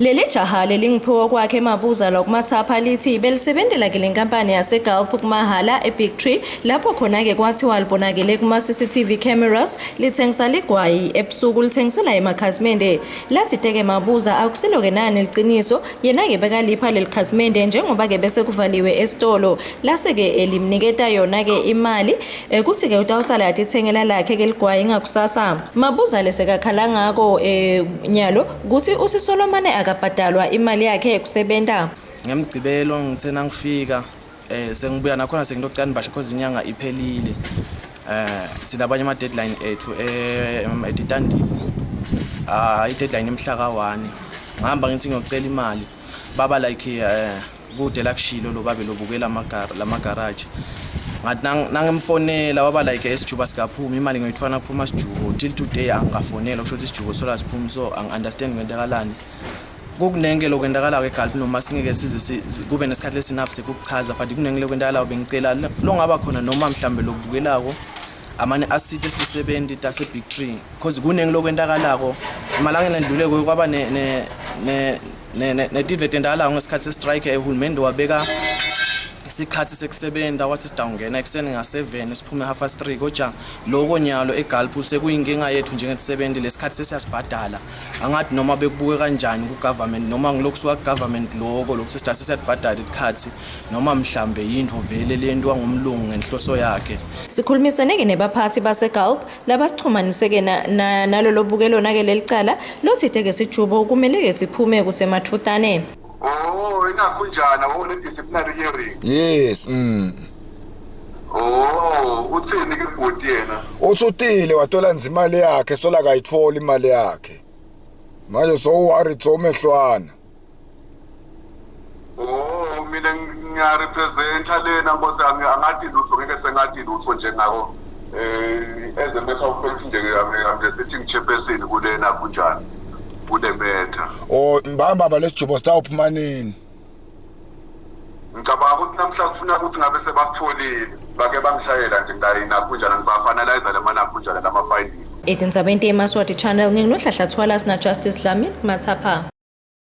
Leli jaha lelingiphiwa kwakhe emabuza lokumathapha lithi belisebenzela ke lenkampani yase Galp kumahala eBig Tree lapho khona ke kwathiwa libonakele kuma CCTV cameras lithengisa ligwayi ebusuku lithengisela emakhazimende lathi teke mabuza akusilo ke nani liqiniso yena ke bekalipha lelikhazimende njengoba ke bese kuvaliwe esitolo lase ke elimniketa yona ke imali kuthi ke utawusala yathi ithengela lakhe ke ligwayi ngakusasa mabuza lesekakhala ngako nyalo kuthi usisolomane akabhadalwa imali yakhe ekusebenza ngemgcibelo ngithena ngifika sengibuya nakhona sengilocana basho because inyanga iphelile thina abanye ama deadline ethu editandini I deadline emhla ka1 ngihamba ngithi ngiyocela imali baba like kude la kushilo lo babe lobukela la garage ngathi nangemfonela waba like esijuba sikaphuma imali ngiyithwana kuphuma sijubo till today angafonela kusho ukuthi isijubo sola siphuma so angiunderstand ngendakalani kukunenge lokwendakala kweGalp noma singeke size kube nesikhathi lesinafu sekuchaza but kunenge lokwendakala bengicela lo ngaba khona noma mhlambe lokubukelako amane asite esti70 tase Big Tree because kunenge lokwendakalako imalanga endluleko kwaba ne dividend ala ngesikhathi se strike ehulumende wabeka isikhathi sekusebenza wathi sidawungena ekseni nga7 siphume 3:30 kodwa lokho nyalo eGalp sekuyinkinga yethu njenge70 lesikhathi sesiyasibhadala angathi noma bekubuke kanjani ku government noma ngilokusuka ku government lokho lokusisithatha sesiyabhadala ikhathi noma mhlambe yinto vele lento ngumlungu ngenhloso yakhe sikhulumisene ke nebaphathi base Galp labasixhumanise ke nalo lobukelo na ke lelicala lothithe ke sijubo kumele ke siphume ukuthi emathutane kunjani awone disciplinary hearing yes uthini ke bhuti yena uthutile watola nzima imali yakhe sola kayithola imali yakhe manje so worried so mehlwana mina ngiyarepresenta lena ngoba angathi lutho ngeke sengathi lutho njengako as a matter of fact nje I'm the sitting chairperson kulena kunjani kule matter mbamba lesijubo sitawuphuma nini ngicabanga ukuthi namhla kufuna ukuthi ngabe sebasitholile bake bangishayela nje ngayina kunjani ngibafanalize lemana kunjani lama findings Etindzabeni temaswati channel nginohlahla thwala sina Justice Dlamini Mathapha